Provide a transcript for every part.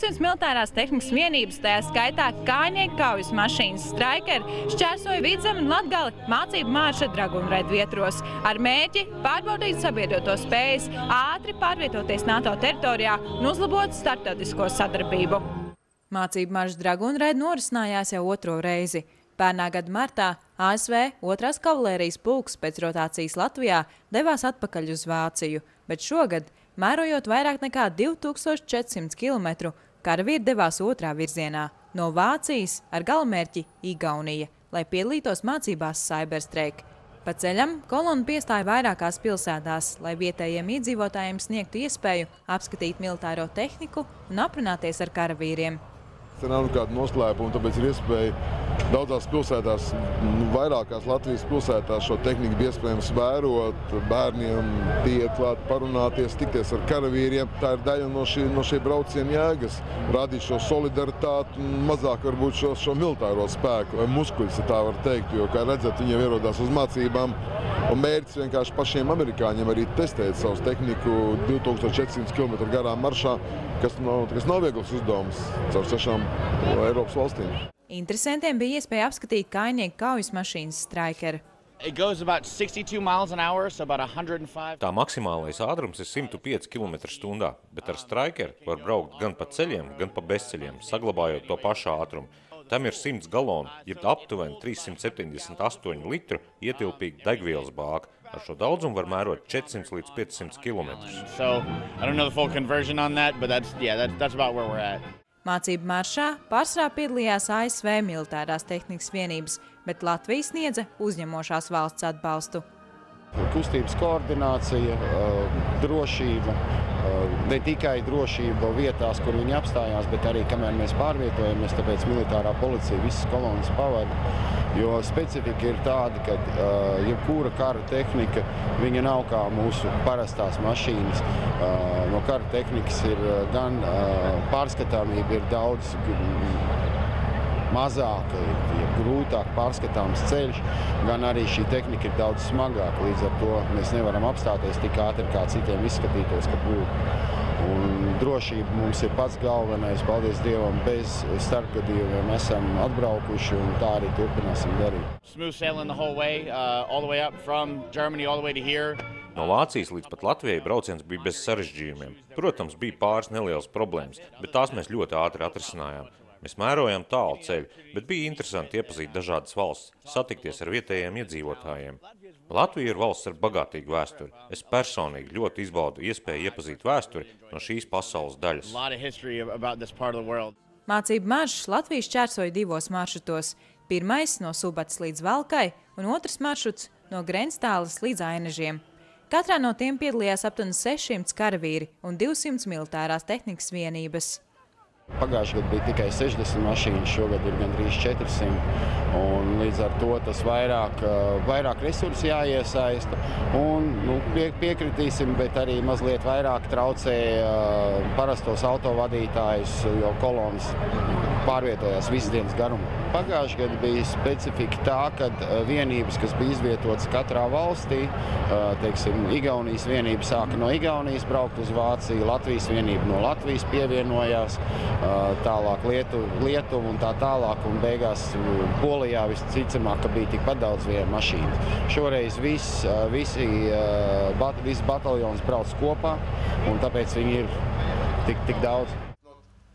800 militārās tehnikas vienības, tajā skaitā kājnieku kaujas mašīnas Striker, šķērsoja Vidzemi un Latgali mācību marša Dragunraida vietros ar mērķi pārbaudīt sabiedroto spējas, ātri pārvietoties NATO teritorijā un uzlabot starptautisko sadarbību. Mācību marša Dragunraida norisinājās jau otro reizi. Pērnā gada martā ASV 2. kavalērijas pulks pēc rotācijas Latvijā devās atpakaļ uz Vāciju, bet šogad, mērojot vairāk nekā 2400 km, karavīri devās otrā virzienā no Vācijas ar galamērķi Igaunija, lai piedalītos mācībās Cyberstrike. Pa ceļam kolona piestāja vairākās pilsētās, lai vietējiem iedzīvotājiem sniegtu iespēju apskatīt militāro tehniku un aprunāties ar karavīriem. Te nav nekāda noslēpuma, tāpēc ir iespēja daudzās pilsētās, vairākās Latvijas pilsētās šo tehniku bija iespējams vērot, bērniem pieiet klāt, parunāties, tikties ar karavīriem. Tā ir daļa no šī brauciena jēgas, rādīt šo solidaritāti un mazāk varbūt šo militāro spēku vai muskuļus, ja tā var teikt, jo, kā redzat, viņi jau ierodās uz mācībām. Un mērķis vienkārši pašiem amerikāņiem arī testēt savus tehniku 2400 km garā maršā, kas nav viegls uzdevums caur 6 Eiropas valstīm. Interesantiem bija iespēja apskatīt kājnieku kaujas mašīnas Striker. Tā maksimālais ātrums ir 105 km/h, bet ar Striker var braukt gan pa ceļiem, gan pa bezceļiem, saglabājot to pašu ātrumu. Tam ir 100 galonu, jeb aptuveni 378 litru ietilpīga degvielas bāka. Ar šo daudzumu var mērot 400 līdz 500 km. Mācību maršā pārsvarā piedalījās ASV militārās tehnikas vienības, bet Latvija sniedza uzņemošās valsts atbalstu. Kustības koordinācija, drošība, ne tikai drošība vietās, kur viņi apstājās, bet arī kamēr mēs pārvietojamies, tāpēc militārā policija visas kolonas pavada. Jo specifika ir tāda, ka jebkura kara tehnika, viņa nav kā mūsu parastās mašīnas. No kara tehnikas ir gan pārskatāmība ir daudz mazāka, grūtāk pārskatāms ceļš, gan arī šī tehnika ir daudz smagāka. Līdz ar to mēs nevaram apstāties tik ātri, kā citiem izskatītos, ka būtu. Un drošība mums ir pats galvenais. Paldies Dievam, bez starpgadījumiem esam atbraukuši un tā arī turpināsim darīt. No Vācijas līdz pat Latvijai brauciens bija bez sarežģījumiem. Protams, bija pāris nelielas problēmas, bet tās mēs ļoti ātri atrisinājām. Mēs mērojam tālu ceļu, bet bija interesanti iepazīt dažādas valsts, satikties ar vietējiem iedzīvotājiem. Latvija ir valsts ar bagātīgu vēsturi. Es personīgi ļoti izbaudu iespēju iepazīt vēsturi no šīs pasaules daļas. Mācību maršs Latvija šķērsoja 2 maršrutos. Pirmais no Subates līdz Valkai un otrs maršruts no Grenstāles līdz Ainežiem. Katrā no tiem piedalījās aptuveni 600 karavīri un 200 militārās tehnikas vienības. Pagājušajā gadā bija tikai 60 mašīnas, šogad ir gandrīz 400. Un līdz ar to tas vairāk resursu jāiesaista. Un piekritīsim, bet arī mazliet vairāk traucē parastos autovadītājus, jo kolonas pārvietojās visas dienas garumā. Pagājušajā gadā bija specifika tā, ka vienības, kas bija izvietotas katrā valstī, teiksim, Igaunijas vienība sāka no Igaunijas braukt uz Vāciju, Latvijas vienība no Latvijas pievienojās, tālāk Lietuva un tā tālāk, un beigās Polijā visticamāk, ka bija tikpat daudz mašīnas. Šoreiz viss bataljons brauc kopā, un tāpēc viņi ir tik daudz.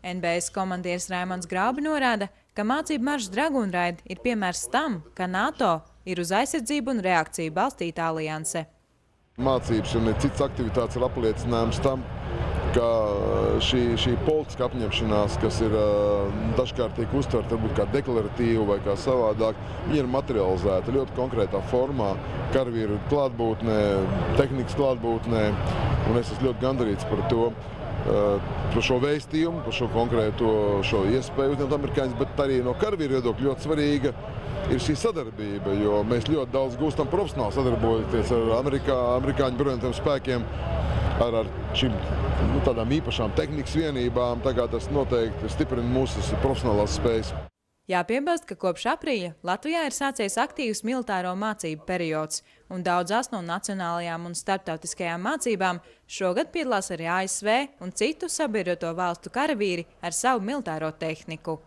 NBS komandieris Raimonds Graubi norāda, ka mācību maršs Dragunraida ir piemērs tam, ka NATO ir uz aizsardzību un reakciju balstīta alianse. Mācības un citas aktivitātes ir apliecinājums tam, ka šī politiska apņemšanās, kas ir dažkārt tiek uztverta varbūt kā deklaratīva vai kā savādāk, viņa ir materializēta ļoti konkrētā formā, karavīru klātbūtnē, tehnikas klātbūtnē, un es esmu ļoti gandarīts par to, par šo vēstījumu, par šo konkrēto iespēju uzņemt amerikāņus, bet arī no karavīru viedokļa ļoti svarīga ir šī sadarbība, jo mēs ļoti daudz gūstam profesionāli sadarbojoties ar amerikāņu bruņotajiem spēkiem, ar šīm tādām īpašām tehnikas vienībām, tā kā tas noteikti stiprina mūsu profesionālās spējas. Jāpiebilst, ka kopš aprīļa Latvijā ir sācies aktīvs militāro mācību periods, un daudzās no nacionālajām un starptautiskajām mācībām šogad piedalās arī ASV un citu sabiedroto valstu karavīri ar savu militāro tehniku.